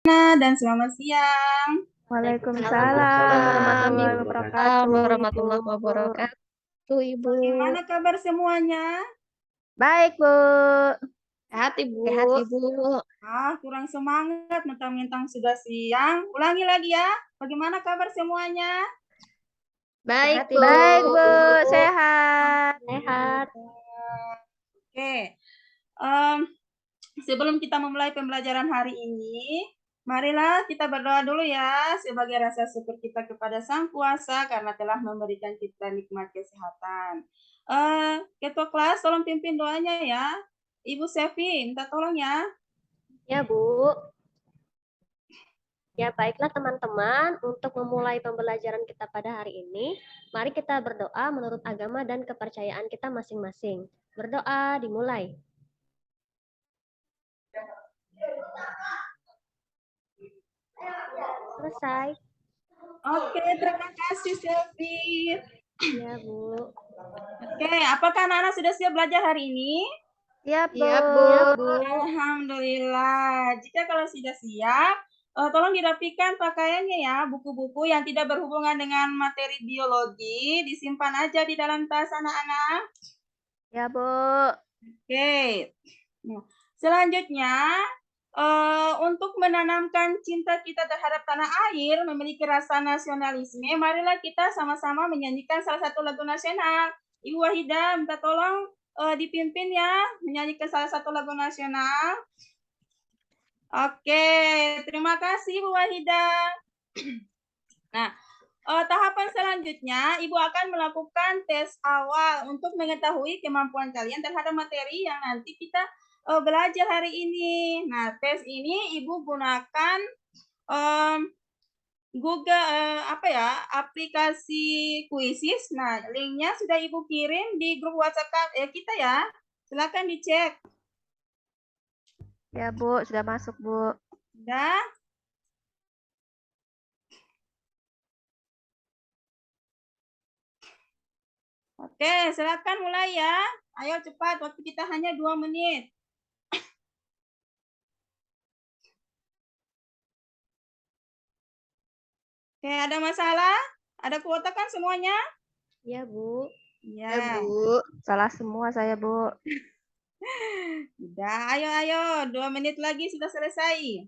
Dan selamat siang. Waalaikumsalam warahmatullahi wabarakatuh, Ibu. Warahmatullahi wabarakatuh, Ibu. Bagaimana kabar semuanya? Baik, Bu. Sehat, Ibu. Sehat, Ibu. Kurang semangat, mentang-mentang sudah siang. Ulangi lagi ya. Bagaimana kabar semuanya? Baik, Sehat, baik, Bu. Sehat. Sehat. Oke. Em, Sebelum kita memulai pembelajaran hari ini, marilah kita berdoa dulu ya sebagai rasa syukur kita kepada Sang Kuasa karena telah memberikan kita nikmat kesehatan. Ketua kelas, tolong pimpin doanya ya. Ibu Sevi, minta tolong ya. Ya, Bu. Ya, baiklah teman-teman, untuk memulai pembelajaran kita pada hari ini, mari kita berdoa menurut agama dan kepercayaan kita masing-masing. Berdoa dimulai. Selesai. Oke, terima kasih Sevi. Ya, Bu. Oke, apakah anak-anak sudah siap belajar hari ini? Siap, Bu. Siap, Bu. Alhamdulillah. Jika kalau sudah siap, tolong dirapikan pakaiannya ya. Buku-buku yang tidak berhubungan dengan materi biologi disimpan aja di dalam tas anak-anak. Ya, Bu. Oke. Nah, selanjutnya, untuk menanamkan cinta kita terhadap tanah air, memiliki rasa nasionalisme, marilah kita sama-sama menyanyikan salah satu lagu nasional. Ibu Wahida, minta tolong dipimpin ya, menyanyikan salah satu lagu nasional. Oke, terima kasih Bu Wahida. Nah, tahapan selanjutnya, Ibu akan melakukan tes awal untuk mengetahui kemampuan kalian terhadap materi yang nanti kita belajar hari ini. Nah, tes ini Ibu gunakan Google aplikasi Quizzes. Nah, linknya sudah Ibu kirim di grup WhatsApp kita ya. Silakan dicek. Ya, Bu. Sudah masuk, Bu. Sudah. Oke, silakan mulai ya. Ayo cepat, waktu kita hanya 2 menit. Oke, ada masalah? Ada kuota kan semuanya? Ya, Bu. Ya. Bu. Salah semua saya, Bu. Udah, ayo. 2 menit lagi sudah selesai.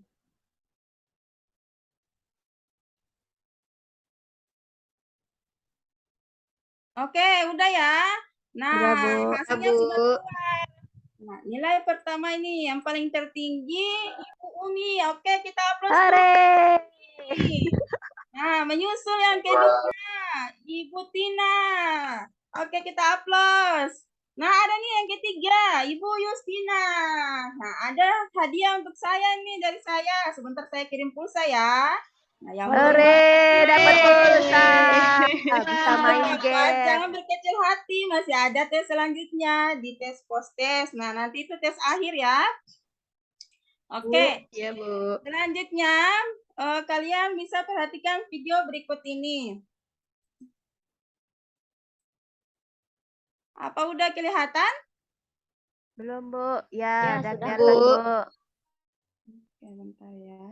Oke, udah ya. Nah, Udah, Bu. hasilnya sudah keluar. Nah, nilai pertama ini yang paling tertinggi Ibu Umi. Oke, kita aplaus dulu. Hore. Nah, menyusul yang kedua Ibu Tina. Oke, kita aplaus. Nah, ada nih yang ketiga, Ibu Yustina. Nah, ada hadiah untuk saya nih dari saya. Sebentar saya kirim pulsa ya. Nah, yang Hore, dapat pulsa. Bisa main game. Jangan berkecil hati, masih ada tes selanjutnya di tes post-tes. Nah, nanti itu tes akhir ya. Oke. Ya, Bu. Selanjutnya, kalian bisa perhatikan video berikut ini. Apa udah kelihatan? Belum, Bu. Ya, udah sudah, kelihatan, Bu. Bu. Oke, bentar ya.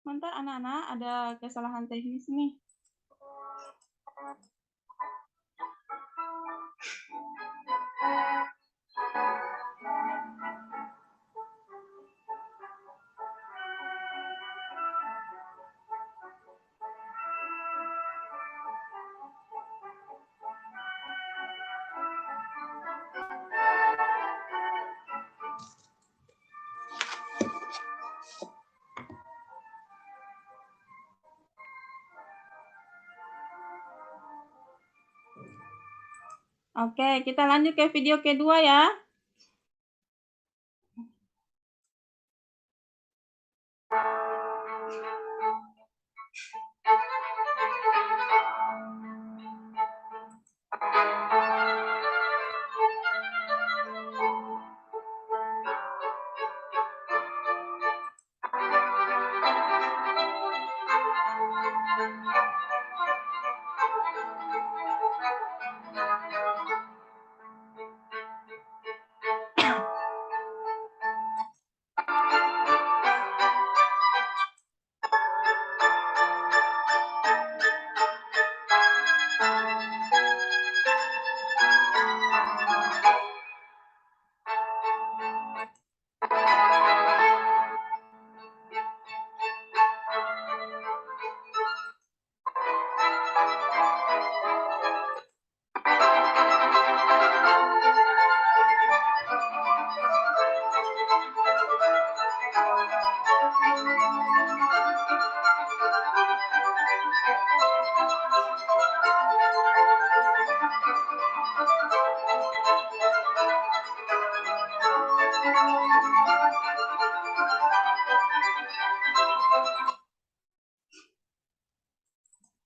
Bentar anak-anak, ada kesalahan teknis nih. Oke, kita lanjut ke video kedua ya.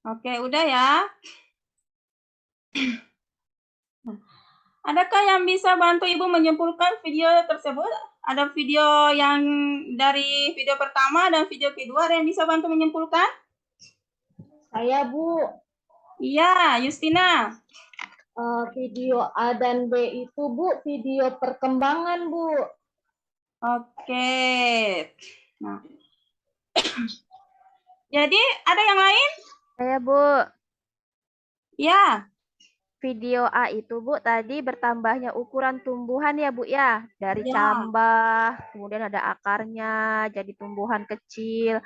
Oke, udah ya. Adakah yang bisa bantu Ibu menyimpulkan video tersebut? Ada video yang dari video pertama dan video kedua, ada yang bisa bantu menyimpulkan? Saya, Bu. Iya, Justina. Video A dan B itu, Bu, video perkembangan, Bu. Oke. Nah. Jadi, ada yang lain? Saya, Bu. Ya. Video A itu, Bu, tadi bertambahnya ukuran tumbuhan ya, Bu, ya. Dari Ya. cambah, kemudian ada akarnya, jadi tumbuhan kecil.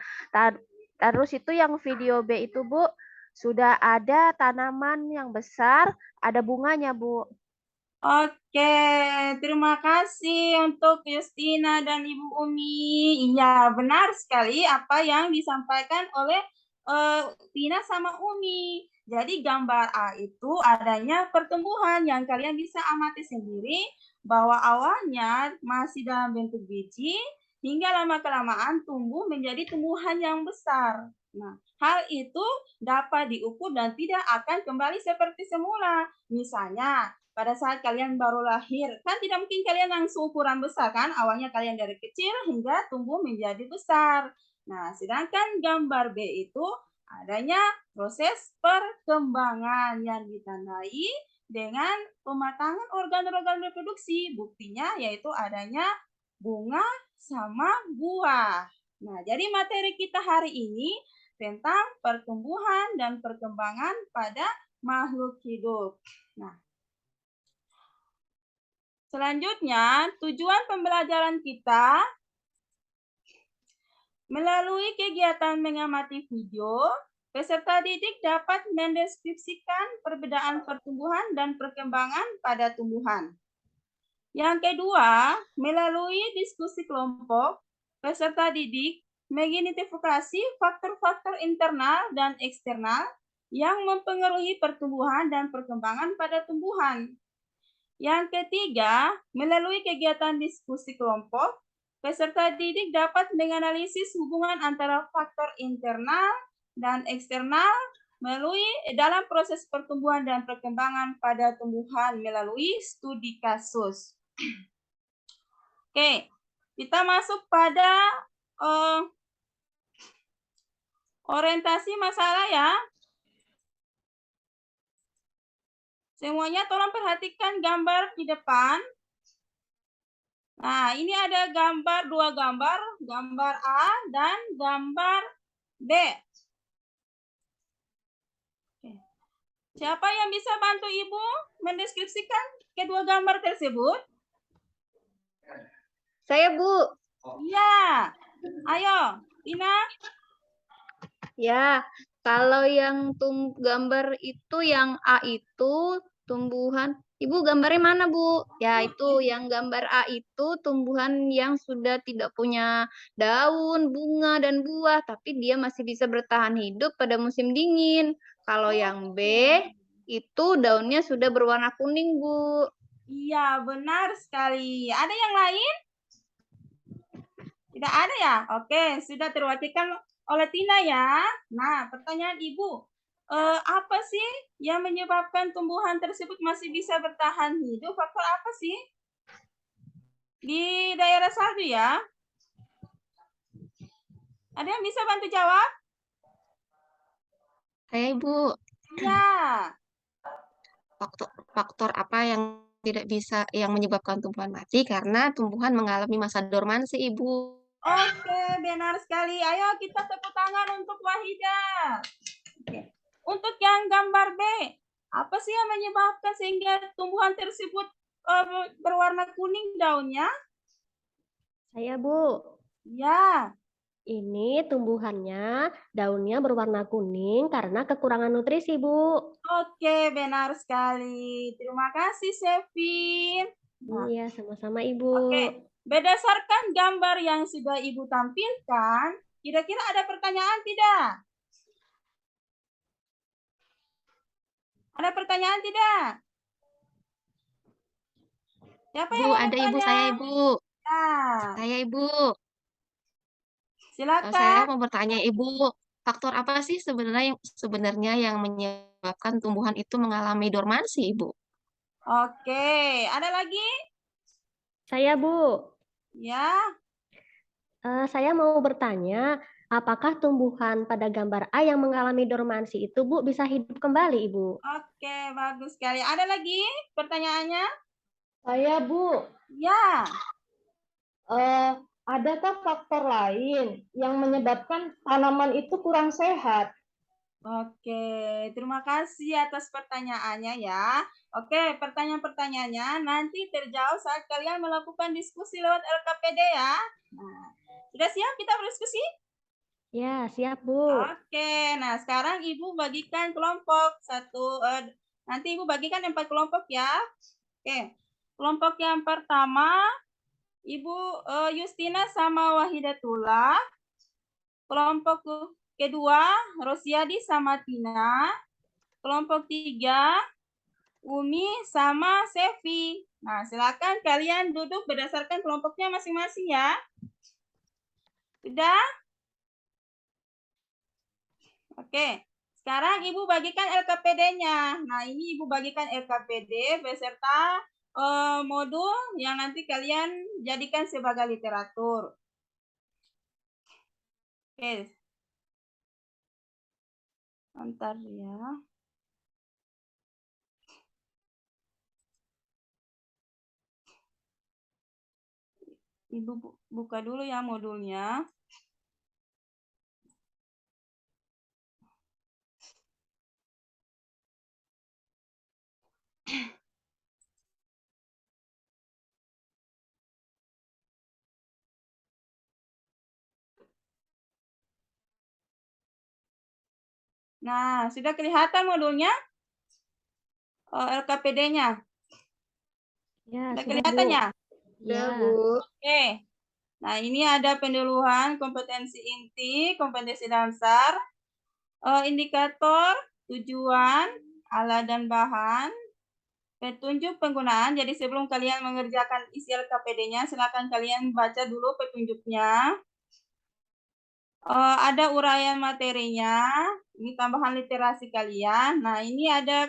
Terus itu yang video B itu, Bu, sudah ada tanaman yang besar, ada bunganya, Bu. Oke, terima kasih untuk Justina dan Ibu Umi. Iya, benar sekali apa yang disampaikan oleh Tina sama Umi. Jadi gambar A itu adanya pertumbuhan yang kalian bisa amati sendiri bahwa awalnya masih dalam bentuk biji hingga lama-kelamaan tumbuh menjadi tumbuhan yang besar. Nah, hal itu dapat diukur dan tidak akan kembali seperti semula. Misalnya, pada saat kalian baru lahir, kan tidak mungkin kalian langsung ukuran besar kan? Awalnya kalian dari kecil hingga tumbuh menjadi besar. Nah, sedangkan gambar B itu adanya proses perkembangan yang ditandai dengan pematangan organ-organ reproduksi. Buktinya yaitu adanya bunga sama buah. Nah, jadi materi kita hari ini tentang pertumbuhan dan perkembangan pada makhluk hidup. Nah, selanjutnya, tujuan pembelajaran kita melalui kegiatan mengamati video, peserta didik dapat mendeskripsikan perbedaan pertumbuhan dan perkembangan pada tumbuhan. Yang kedua, melalui diskusi kelompok, peserta didik mengidentifikasi faktor-faktor internal dan eksternal yang mempengaruhi pertumbuhan dan perkembangan pada tumbuhan. Yang ketiga, melalui kegiatan diskusi kelompok, peserta didik dapat menganalisis hubungan antara faktor internal dan eksternal melalui dalam proses pertumbuhan dan perkembangan pada tumbuhan melalui studi kasus. Oke, kita masuk pada orientasi masalah ya. Semuanya tolong perhatikan gambar di depan. Nah, ini ada gambar, dua gambar, gambar A dan gambar B. Oke. Siapa yang bisa bantu Ibu mendeskripsikan kedua gambar tersebut? Saya, Bu. Iya. Ayo, Tina. Ya, kalau yang gambar itu yang A itu tumbuhan. Ibu gambarnya mana, Bu? Ya, itu yang gambar A itu tumbuhan yang sudah tidak punya daun, bunga, dan buah, tapi dia masih bisa bertahan hidup pada musim dingin. Kalau yang B itu daunnya sudah berwarna kuning, Bu. Iya, benar sekali. Ada yang lain? Tidak ada ya? Oke, sudah terwakilkan oleh Tina ya. Nah, pertanyaan Ibu, apa sih yang menyebabkan tumbuhan tersebut masih bisa bertahan hidup? Faktor apa sih? Di daerah Salju ya. Ada yang bisa bantu jawab? Saya Ibu, Ya. faktor apa yang tidak bisa yang menyebabkan tumbuhan mati karena tumbuhan mengalami masa dormansi Ibu. Oke, benar sekali. Ayo kita tepuk tangan untuk Wahida. Oke. Untuk yang gambar B, apa sih yang menyebabkan sehingga tumbuhan tersebut berwarna kuning daunnya? Saya, Bu. Ya. Ini tumbuhannya daunnya berwarna kuning karena kekurangan nutrisi, Bu. Oke, benar sekali. Terima kasih, Sevin. Nah, Iya, sama-sama, Ibu. oke, berdasarkan gambar yang sudah Ibu tampilkan, kira-kira ada pertanyaan tidak? Ada pertanyaan tidak? Siapa yang Bu, mau ada Ibu, bertanya? saya Ibu. Ya, Saya Ibu. silakan. Saya mau bertanya Ibu, faktor apa sih sebenarnya yang menyebabkan tumbuhan itu mengalami dormansi, Ibu? Oke, ada lagi? Saya, Bu. Ya, Saya mau bertanya, apakah tumbuhan pada gambar A yang mengalami dormansi itu, Bu, bisa hidup kembali, Ibu? oke, bagus sekali. Ada lagi pertanyaannya? Saya, Bu, Ya, adakah faktor lain yang menyebabkan tanaman itu kurang sehat? oke. Terima kasih atas pertanyaannya ya. Oke, pertanyaan-pertanyaannya nanti terjawab saat kalian melakukan diskusi lewat LKPD ya. Nah, sudah siap kita berdiskusi? Ya, siap, Bu. Oke, nah sekarang Ibu bagikan kelompok nanti Ibu bagikan 4 kelompok ya. Oke, kelompok yang pertama Ibu Justina sama Wahidatullah. Kelompok kedua Rosiadi sama Tina. Kelompok 3 Umi sama Sevi. Nah, silakan kalian duduk berdasarkan kelompoknya masing-masing ya. Sudah? Oke. Sekarang Ibu bagikan LKPD-nya. Nah, ini Ibu bagikan LKPD beserta modul yang nanti kalian jadikan sebagai literatur. Oke. Bentar ya. Ibu buka dulu ya modulnya. Nah, sudah kelihatan modulnya? LKPD-nya. Ya, Sudah sudah, kelihatan Bu. ya? Ya. Oke. Nah, ini ada pendahuluan kompetensi inti, kompetensi dasar, indikator, tujuan, alat dan bahan, petunjuk penggunaan. Jadi sebelum kalian mengerjakan isi LKPD-nya, silakan kalian baca dulu petunjuknya. Ada uraian materinya, ini tambahan literasi kalian. Nah, ini ada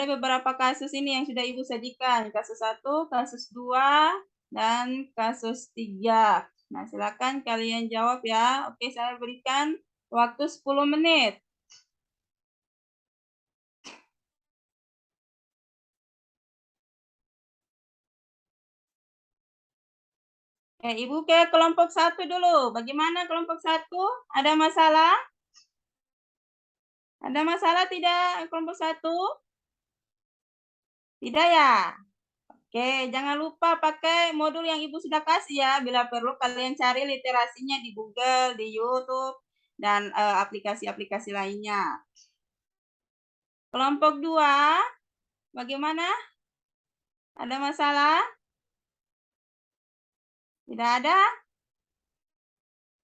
beberapa kasus ini yang sudah Ibu sajikan. Kasus 1, kasus 2, dan kasus 3. Nah, silakan kalian jawab ya. Oke, saya berikan waktu 10 menit. Ibu ke kelompok 1 dulu. Bagaimana kelompok 1? Ada masalah? Ada masalah tidak kelompok 1? Tidak ya? Oke, jangan lupa pakai modul yang Ibu sudah kasih ya. Bila perlu kalian cari literasinya di Google, di YouTube, dan aplikasi-aplikasi lainnya. Kelompok 2, bagaimana? Ada masalah? Tidak ada?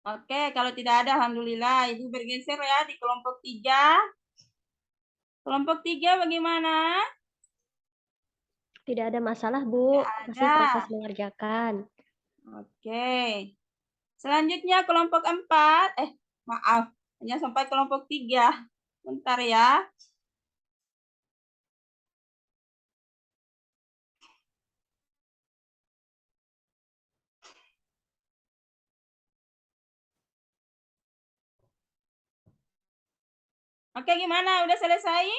Oke, kalau tidak ada, alhamdulillah. Ibu bergeser ya di kelompok 3. Kelompok 3 bagaimana? Tidak ada masalah, Bu. Tidak Masih ada. proses mengerjakan. Oke. Selanjutnya kelompok 4. Maaf. Hanya sampai kelompok 3. Bentar ya. Oke, gimana? Udah selesai?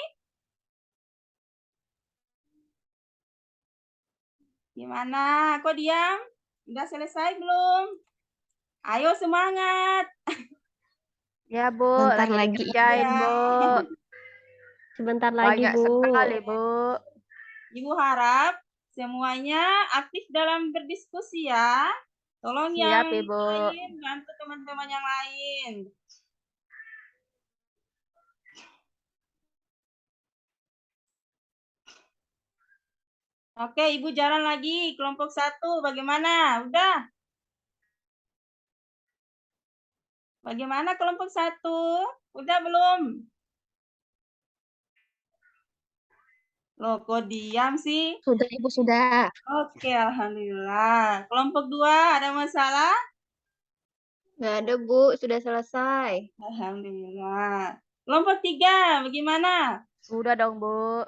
Gimana? Kok diam? Udah selesai belum? Ayo semangat. Ya, Bu, Bentar lagi lagi. dikerjain, Ya. Bu. Sebentar lagi, Banyak Bu. sekali, Bu. Ibu harap semuanya aktif dalam berdiskusi ya. Tolong Siap, yang Ibu. lain bantu teman-teman yang lain. Oke, Ibu jalan lagi. Kelompok 1 bagaimana? Udah? Bagaimana kelompok 1? Udah belum? Loh, kok diam sih? Sudah, Ibu, sudah. Oke, alhamdulillah. Kelompok 2 ada masalah? Nggak ada, Bu. Sudah selesai. Alhamdulillah. Kelompok 3 bagaimana? Udah dong, Bu.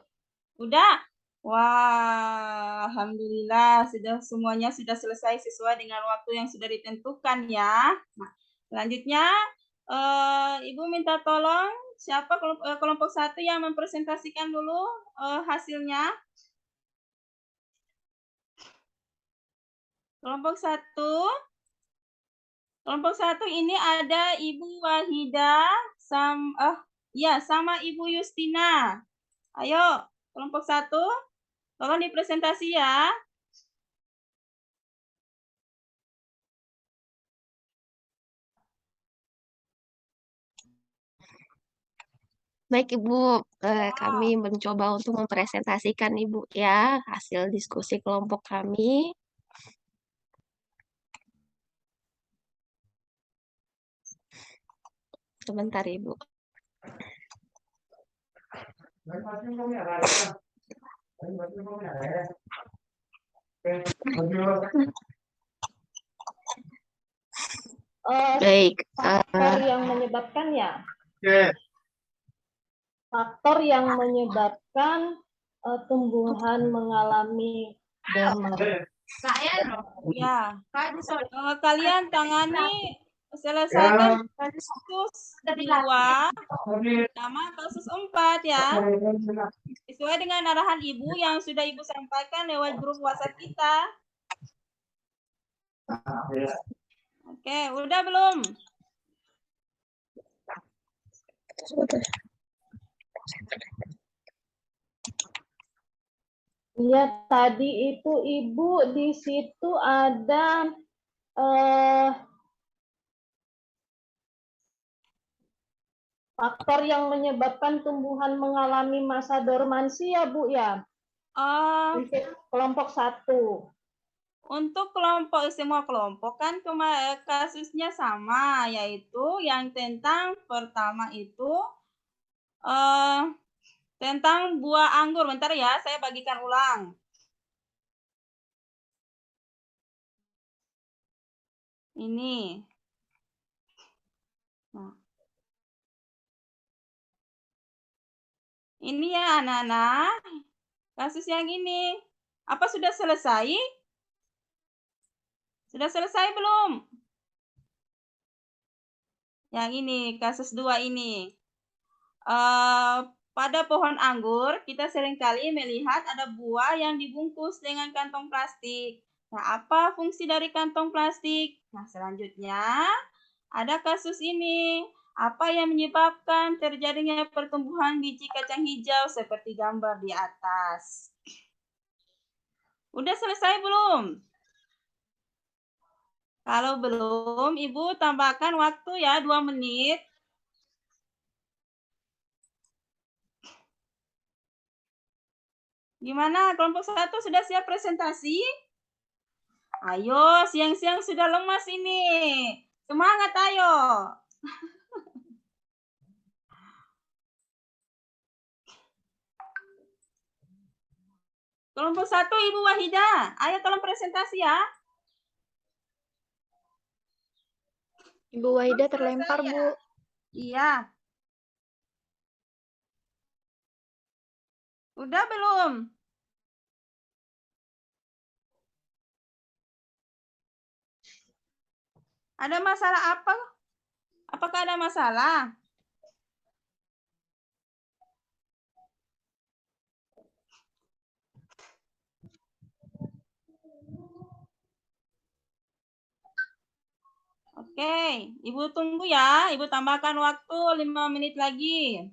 Udah? Wah, alhamdulillah semuanya sudah selesai sesuai dengan waktu yang sudah ditentukan ya. Nah, selanjutnya Ibu minta tolong siapa kelompok 1 yang mempresentasikan dulu hasilnya. Kelompok 1. Kelompok 1 ini ada Ibu Wahida sama Ibu Justina. Ayo, kelompok 1, tolong dipresentasi ya. Baik, Ibu. Kami mencoba untuk mempresentasikan, Ibu, ya, hasil diskusi kelompok kami. Sebentar, Ibu. Baik. Faktor yang menyebabkan ya. Faktor yang menyebabkan tumbuhan mengalami dorman. Ya. Kalian tangani selesaikan kasus 2 sama kasus 4 ya. Sesuai dengan arahan Ibu yang sudah Ibu sampaikan lewat grup WhatsApp kita. Oke, udah belum? Iya, tadi itu Ibu di situ ada faktor yang menyebabkan tumbuhan mengalami masa dormansi ya, Bu ya. Untuk kelompok 1. Untuk semua kelompok kan kasusnya sama, yaitu yang pertama itu tentang buah anggur. Bentar ya, saya bagikan ulang. Ini. Nah. Ini ya anak-anak, kasus yang ini. Apa sudah selesai? Sudah selesai belum? Yang ini, kasus 2 ini. Pada pohon anggur, kita seringkali melihat ada buah yang dibungkus dengan kantong plastik. Nah, apa fungsi dari kantong plastik? Nah, selanjutnya ada kasus ini. Apa yang menyebabkan terjadinya pertumbuhan biji kacang hijau seperti gambar di atas? Udah selesai belum? Kalau belum, Ibu tambahkan waktu ya 2 menit. Gimana? Kelompok 1 sudah siap presentasi? Ayo, siang-siang sudah lemas ini. Semangat, ayo. Kelompok 1, Ibu Wahida. Ayo tolong presentasi ya. Ibu Wahida terlempar, Bu. Iya. Udah belum? Ada masalah apa? Apakah ada masalah? Oke, Ibu tunggu ya. Ibu tambahkan waktu 5 menit lagi.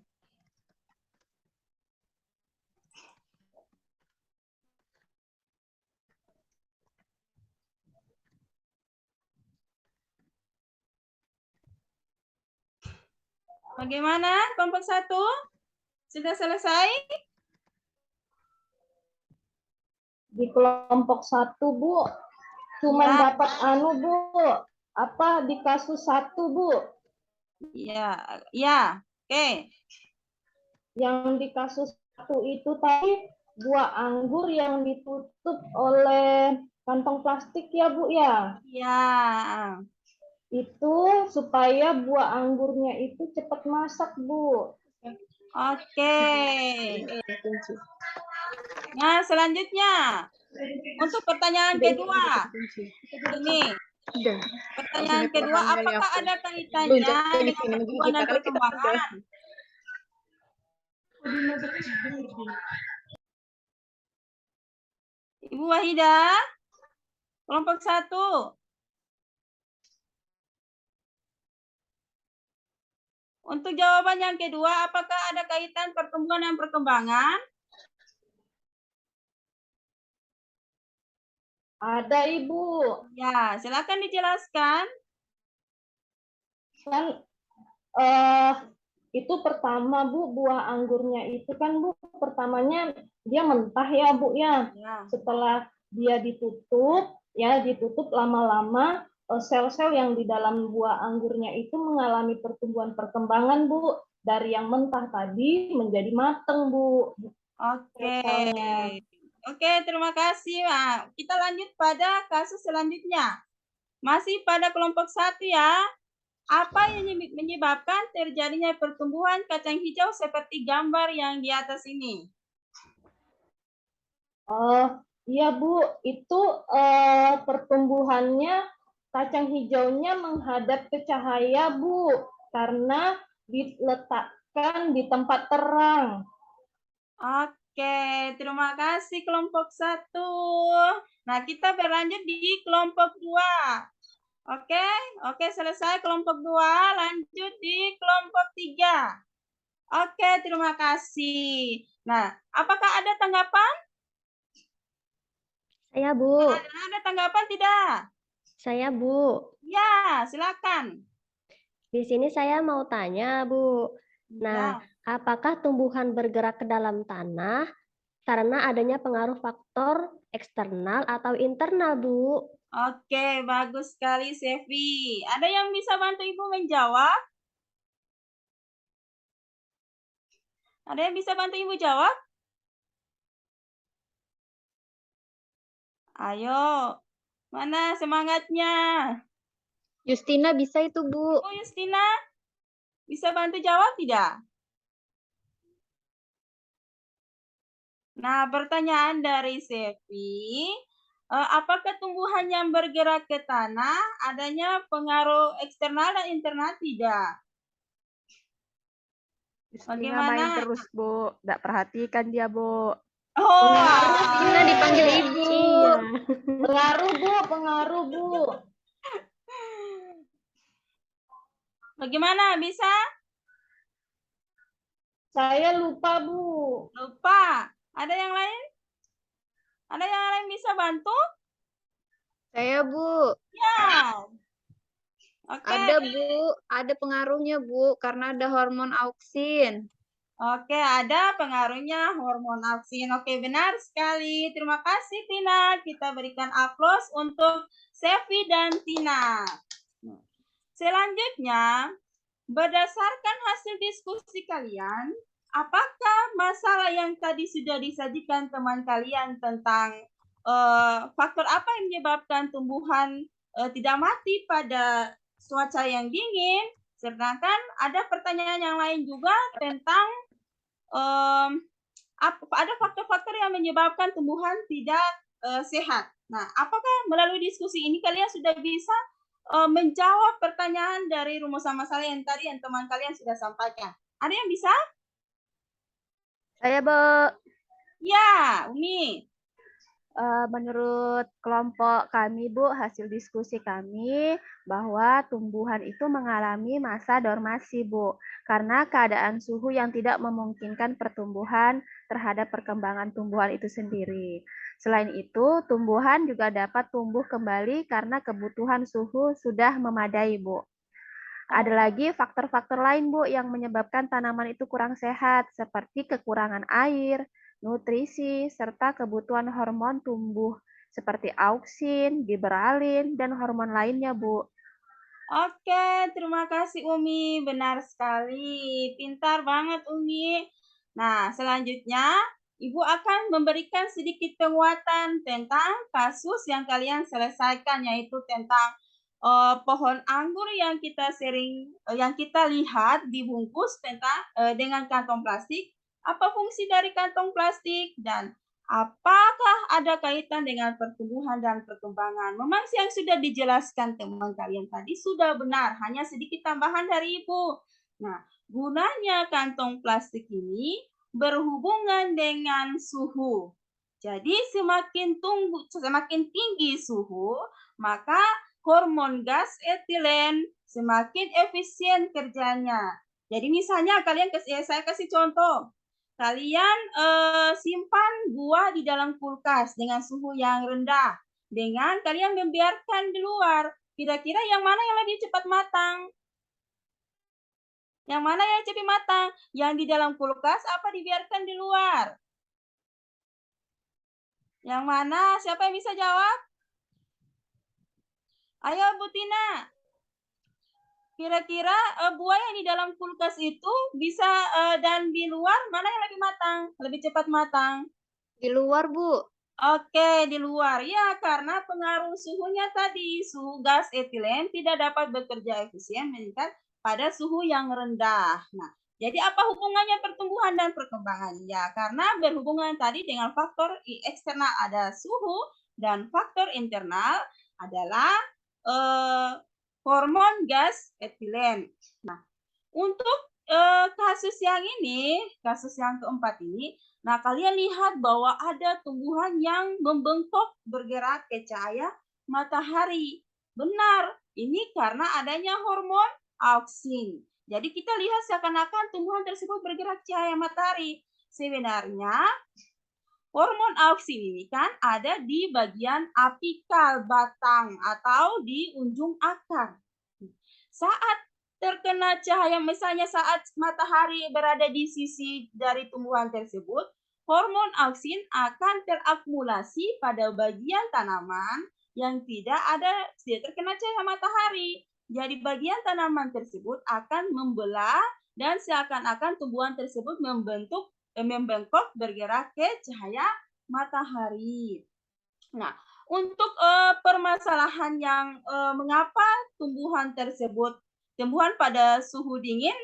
Bagaimana kelompok 1? Sudah selesai? Di kelompok 1, Bu, cuman Ya. dapat Bu, apa di kasus 1, Bu? Iya, ya. Oke. Yang di kasus 1 itu tadi buah anggur yang ditutup oleh kantong plastik ya, Bu ya? Ya. Itu supaya buah anggurnya itu cepat masak, Bu. Oke. Nah, selanjutnya untuk pertanyaan kedua. Ini. Pertanyaan kedua, apakah ada kaitannya dengan pertumbuhan dan perkembangan? Ibu Wahida, kelompok 1. Untuk jawaban yang kedua, apakah ada kaitan pertumbuhan dan perkembangan? Ada, Ibu. Ya, silakan dijelaskan. Kan itu pertama, Bu, buah anggurnya itu kan, Bu, pertamanya dia mentah ya, Bu ya. Ya. Setelah dia ditutup lama-lama sel-sel yang di dalam buah anggurnya itu mengalami pertumbuhan perkembangan, Bu. Dari yang mentah tadi menjadi mateng, Bu. Oke. Selnya. Oke, terima kasih. Nah, kita lanjut pada kasus selanjutnya. Masih pada kelompok 1 ya. Apa yang menyebabkan terjadinya pertumbuhan kacang hijau seperti gambar yang di atas ini? Iya, Bu, itu pertumbuhannya kacang hijaunya menghadap ke cahaya, Bu, karena diletakkan di tempat terang. Oke, terima kasih kelompok 1. Nah, kita berlanjut di kelompok 2. Oke, selesai kelompok 2, lanjut di kelompok 3. Oke, terima kasih. Nah, apakah ada tanggapan? Saya, Bu. Ada tanggapan tidak? Saya, Bu. Ya, silakan. Di sini saya mau tanya, Bu. Nah, Ya. apakah tumbuhan bergerak ke dalam tanah karena adanya pengaruh faktor eksternal atau internal, Bu? Oke, bagus sekali, Sevi. Ada yang bisa bantu Ibu menjawab? Ada yang bisa bantu Ibu jawab? Ayo, mana semangatnya? Justina bisa itu, Bu. Oh, Justina, bisa bantu jawab tidak? Nah, pertanyaan dari Sevi, apakah tumbuhan yang bergerak ke tanah adanya pengaruh eksternal dan internal tidak? Justina main terus, Bu. Nggak perhatikan dia, Bu. Oh, Tina dipanggil ibu. Iya. Pengaruh, Bu. bagaimana bisa? Saya lupa, Bu. Lupa. Ada yang lain? Ada yang lain bisa bantu? Saya, Bu. Ya. Oke. Ada, Bu. Ada pengaruhnya, Bu. Karena ada hormon auksin. Oke, ada pengaruhnya hormon auksin. Oke, benar sekali. Terima kasih, Tina. Kita berikan aplaus untuk Sevi dan Tina. Selanjutnya, berdasarkan hasil diskusi kalian, apakah masalah yang tadi sudah disajikan teman kalian tentang faktor apa yang menyebabkan tumbuhan tidak mati pada cuaca yang dingin? Sedangkan ada pertanyaan yang lain juga tentang ada faktor-faktor yang menyebabkan tumbuhan tidak sehat. Nah, apakah melalui diskusi ini kalian sudah bisa menjawab pertanyaan dari rumusan masalah yang tadi yang teman kalian sudah sampaikan? Ada yang bisa? Saya, Bu. Ya, Umi. Menurut kelompok kami, Bu, hasil diskusi kami bahwa tumbuhan itu mengalami masa dormasi, Bu, karena keadaan suhu yang tidak memungkinkan pertumbuhan terhadap perkembangan tumbuhan itu sendiri. Selain itu, tumbuhan juga dapat tumbuh kembali karena kebutuhan suhu sudah memadai, Bu. Ada lagi faktor-faktor lain, Bu, yang menyebabkan tanaman itu kurang sehat, seperti kekurangan air, nutrisi, serta kebutuhan hormon tumbuh seperti auksin, giberalin, dan hormon lainnya, Bu. Oke, terima kasih Umi. Benar sekali. Pintar banget Umi. Nah, selanjutnya Ibu akan memberikan sedikit penguatan tentang kasus yang kalian selesaikan, yaitu tentang pohon anggur yang kita yang kita lihat dibungkus dengan kantong plastik. Apa fungsi dari kantong plastik dan apakah ada kaitan dengan pertumbuhan dan perkembangan? Memang yang sudah dijelaskan teman kalian tadi sudah benar, hanya sedikit tambahan dari Ibu. Nah, gunanya kantong plastik ini berhubungan dengan suhu. Jadi semakin tinggi suhu, maka hormon gas etilen semakin efisien kerjanya. Jadi misalnya saya kasih contoh. Kalian simpan buah di dalam kulkas dengan suhu yang rendah. Dengan kalian membiarkan di luar. Kira-kira yang mana yang lebih cepat matang? Yang mana yang cepat matang? Yang di dalam kulkas apa dibiarkan di luar? Yang mana? Siapa yang bisa jawab? Ayo Bu Tina. Kira-kira buah yang di dalam kulkas itu bisa dan di luar mana yang lebih matang? Lebih cepat matang? Di luar, Bu. Oke, di luar. Ya, karena pengaruh suhunya tadi, suhu gas etilen tidak dapat bekerja efisien meningkat pada suhu yang rendah. Nah, jadi apa hubungannya pertumbuhan dan perkembangan? Ya, karena berhubungan tadi dengan faktor eksternal ada suhu dan faktor internal adalah hormon gas etilen. Nah, untuk kasus yang keempat ini, nah kalian lihat bahwa ada tumbuhan yang membengkok bergerak ke cahaya matahari. Benar, ini karena adanya hormon auksin. Jadi kita lihat seakan-akan tumbuhan tersebut bergerak cahaya matahari. Sebenarnya hormon auksin ini kan ada di bagian apikal batang atau di ujung akar. Saat terkena cahaya, misalnya saat matahari berada di sisi dari tumbuhan tersebut, hormon auksin akan terakumulasi pada bagian tanaman yang tidak terkena cahaya matahari. Jadi bagian tanaman tersebut akan membelah dan seakan-akan tumbuhan tersebut membengkok bergerak ke cahaya matahari. Nah, untuk permasalahan yang mengapa tumbuhan pada suhu dingin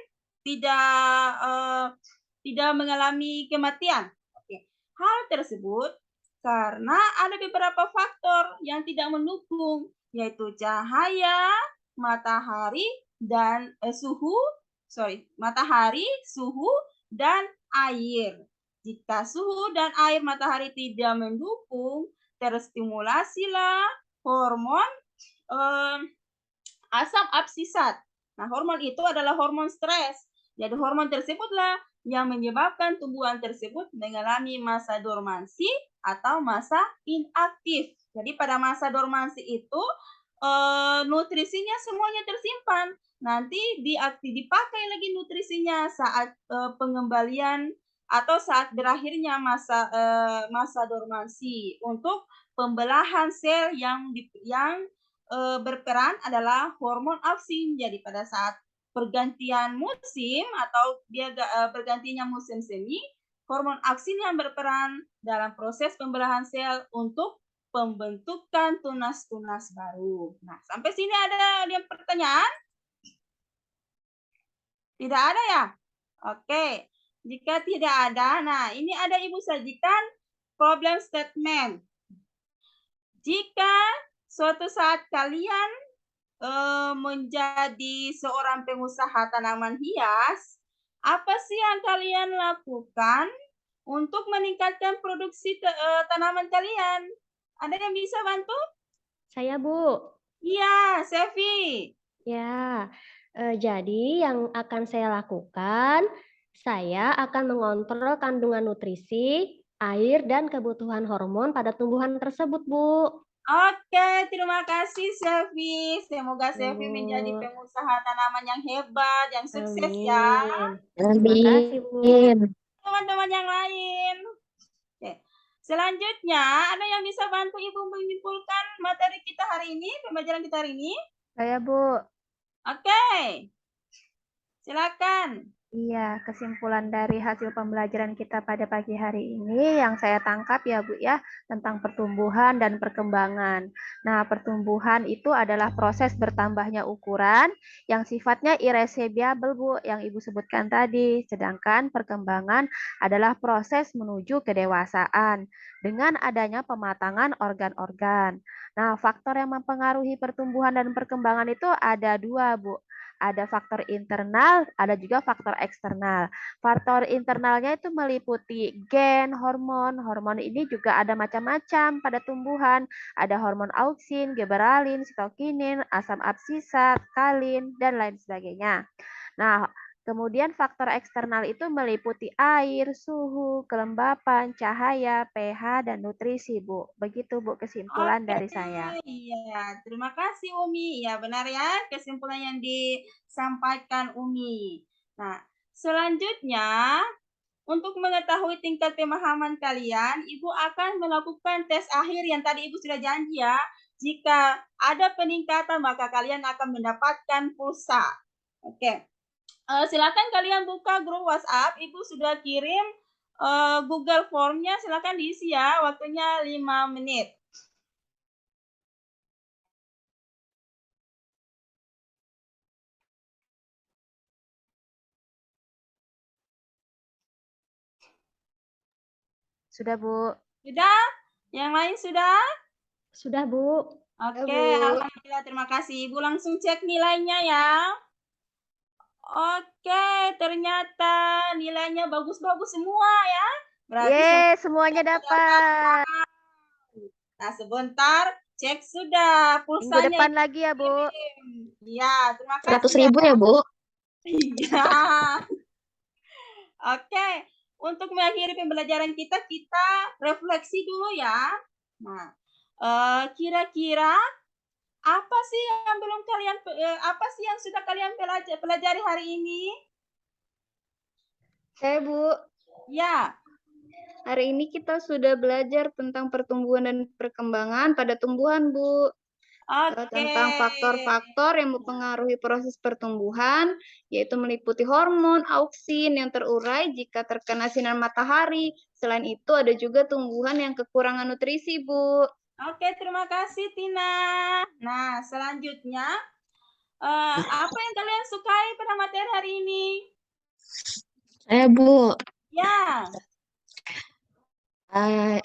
tidak mengalami kematian. Oke. Hal tersebut karena ada beberapa faktor yang tidak mendukung, yaitu cahaya, matahari, dan suhu, dan air. Jika suhu dan air matahari tidak mendukung, terstimulasilah hormon asam absisat. Nah, hormon itu adalah hormon stres. Jadi hormon tersebutlah yang menyebabkan tumbuhan tersebut mengalami masa dormansi atau masa inaktif. Jadi pada masa dormansi itu nutrisinya semuanya tersimpan. Nanti dipakai lagi nutrisinya saat pengembalian atau saat berakhirnya masa dormansi untuk pembelahan sel yang berperan adalah hormon auksin. Jadi pada saat pergantian musim atau bergantinya musim semi, hormon auksin yang berperan dalam proses pembelahan sel untuk pembentukan tunas-tunas baru. Nah, sampai sini ada yang pertanyaan? Tidak ada ya? Oke. Jika tidak ada, nah ini ada Ibu sajikan problem statement. Jika suatu saat kalian menjadi seorang pengusaha tanaman hias, apa sih yang kalian lakukan untuk meningkatkan produksi tanaman kalian? Ada yang bisa bantu? Saya, Bu. Iya, Sevi. Ya, jadi yang akan saya lakukan, saya akan mengontrol kandungan nutrisi, air, dan kebutuhan hormon pada tumbuhan tersebut, Bu. Oke, terima kasih Sevi. Semoga Sevi menjadi pengusaha tanaman yang hebat, yang sukses ya. Terima kasih, Bu. Teman-teman yang lain. Oke. Selanjutnya, ada yang bisa bantu Ibu menyimpulkan materi kita hari ini, pembelajaran kita hari ini? Saya, Bu. Oke. Silakan. Iya, kesimpulan dari hasil pembelajaran kita pada pagi hari ini yang saya tangkap ya Bu ya, tentang pertumbuhan dan perkembangan. Nah, pertumbuhan itu adalah proses bertambahnya ukuran yang sifatnya irreversible Bu, yang Ibu sebutkan tadi. Sedangkan perkembangan adalah proses menuju kedewasaan dengan adanya pematangan organ-organ. Nah, faktor yang mempengaruhi pertumbuhan dan perkembangan itu ada dua Bu. Ada faktor internal, ada juga faktor eksternal. Faktor internalnya itu meliputi gen, hormon. Hormon ini juga ada macam-macam pada tumbuhan. Ada hormon auksin, giberalin, sitokinin, asam absisat, kalin, dan lain sebagainya. Nah, kemudian faktor eksternal itu meliputi air, suhu, kelembapan, cahaya, pH, dan nutrisi, Bu. Begitu, Bu, kesimpulan dari saya. Iya, terima kasih Umi. Ya, benar ya kesimpulan yang disampaikan Umi. Nah, selanjutnya untuk mengetahui tingkat pemahaman kalian, Ibu akan melakukan tes akhir yang tadi Ibu sudah janji ya. Jika ada peningkatan, maka kalian akan mendapatkan pulsa. Oke. Silakan kalian buka grup WhatsApp. Ibu sudah kirim Google Form-nya, silakan diisi ya. Waktunya 5 menit. Sudah, Bu. Sudah? Yang lain sudah? Sudah, Bu. Oke, alhamdulillah, terima kasih. Ibu langsung cek nilainya ya. Oke, ternyata nilainya bagus-bagus semua ya. Berarti semuanya dapat. Nah, sebentar, cek sudah pulsanya. Minggu depan lagi ya, Bu. Iya, terima kasih. 100.000 ya, Bu? Iya. Oke, untuk mengakhiri pembelajaran kita refleksi dulu ya. Nah, kira-kira apa sih yang belum kalian apa sih yang sudah kalian pelajari hari ini? Saya, Bu. Ya. Hari ini kita sudah belajar tentang pertumbuhan dan perkembangan pada tumbuhan, Bu. Tentang faktor-faktor yang mempengaruhi proses pertumbuhan, yaitu meliputi hormon, auksin yang terurai jika terkena sinar matahari. Selain itu ada juga tumbuhan yang kekurangan nutrisi, Bu. Oke, terima kasih Tina. Nah, selanjutnya apa yang kalian sukai pada materi hari ini? Saya, Bu. Ya.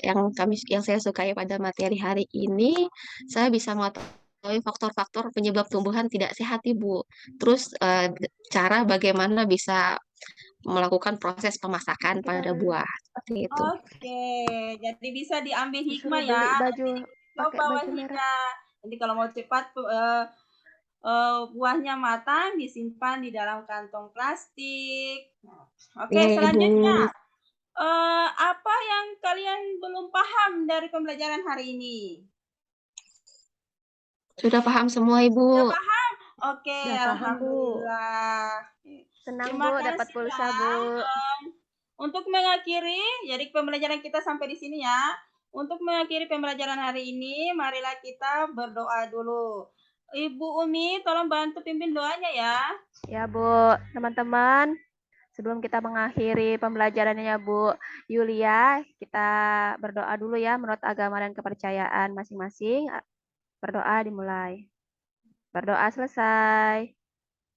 Yang saya sukai pada materi hari ini, saya bisa mengetahui faktor-faktor penyebab tumbuhan tidak sehat, Ibu. Terus cara bagaimana bisa melakukan proses pemasakan pada buah. Seperti itu. Oke, jadi bisa diambil Disuruh hikmah ya. beli baju, Nanti pakai coba baju merah. wahina. Jadi kalau mau cepat buahnya matang, disimpan di dalam kantong plastik. Oke, Iya, Ibu. selanjutnya apa yang kalian belum paham dari pembelajaran hari ini? Sudah paham semua, Ibu. Sudah paham? Oke, Udah paham, Bu. alhamdulillah. Senang, Terima Bu, dapat kasih pulsa, ya. Bu. Untuk mengakhiri, jadi pembelajaran kita sampai di sini ya. Untuk mengakhiri pembelajaran hari ini, marilah kita berdoa dulu. Ibu Umi, tolong bantu pimpin doanya ya. Ya, Bu. Teman-teman, sebelum kita mengakhiri pembelajarannya ya, Bu Yulia, kita berdoa dulu ya menurut agama dan kepercayaan masing-masing. Berdoa dimulai. Berdoa selesai.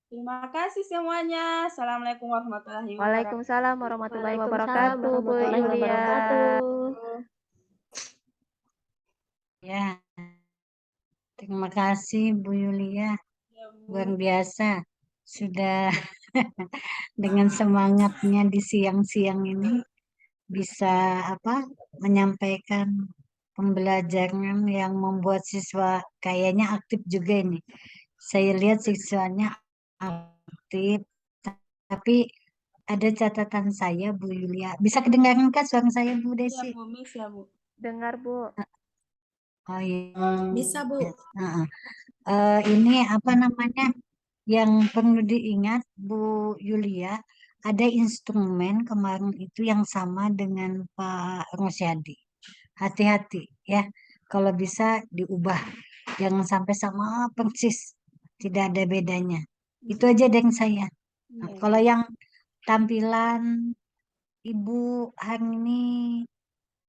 Terima kasih semuanya. Assalamualaikum warahmatullahi wabarakatuh. Waalaikumsalam warahmatullahi Waalaikumsalam wabarakatuh, Bu warahmatullahi Yulia. wabarakatuh. Ya, terima kasih Bu Yulia. Ya, Bu. Luar biasa. Sudah dengan semangatnya di siang-siang ini bisa menyampaikan pembelajaran yang membuat siswa kayaknya aktif juga ini. Saya lihat siswanya aktif, tapi ada catatan saya Bu Yulia. Bisa kedengaran kah suara saya Bu Ya, Desi? Bu, bisa, Bu. Dengar, Bu. Oh iya. Bisa, Bu. Ini apa namanya? Yang perlu diingat Bu Yulia, ada instrumen kemarin itu yang sama dengan Pak Rosyadi. Hati-hati ya, kalau bisa diubah. Jangan sampai sama persis, tidak ada bedanya. Itu aja dari saya. Nah, kalau yang tampilan Ibu hari ini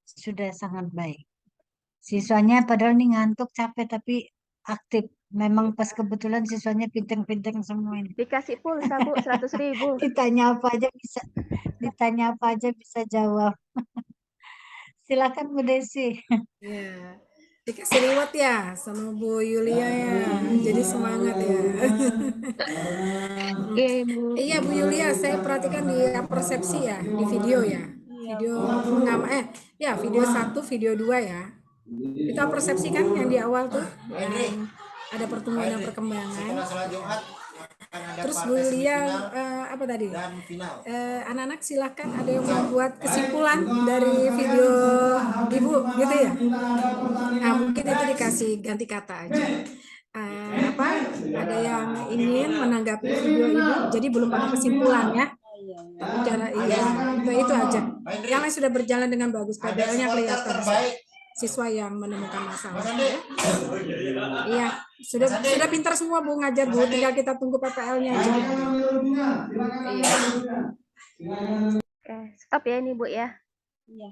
sudah sangat baik. Siswanya padahal ini ngantuk, capek, tapi aktif. Memang pas kebetulan siswanya pinter-pinter semua ini. Dikasih pulsa, Bu, 100.000. Ditanya apa aja bisa jawab. Silakan Bu Desi. Ya. Dikasih reward ya sama Bu Yulia ya. Jadi semangat ya. Oke, Bu. Iya, Bu Yulia, saya perhatikan di persepsi ya, di video ya. Video video 1, video 2 ya. Kita persepsikan yang di awal tuh yang ada pertumbuhan dan perkembangan. Terus Bu Yulia apa tadi? Anak-anak silahkan ada yang membuat kesimpulan dari video Ibu gitu ya. Nah, mungkin itu dikasih ganti kata aja. Ada yang ingin menanggapi video Ibu, jadi belum ada kesimpulan ya. Itu aja. Yang lain sudah berjalan dengan bagus, PBL-nya kelihatan. Siswa yang menemukan masalah ya. Iya, sudah pintar semua Bu ngajar Bu, tinggal kita tunggu PPL-nya aja. Iya. Oke, stop ya ini, Bu ya. Iya.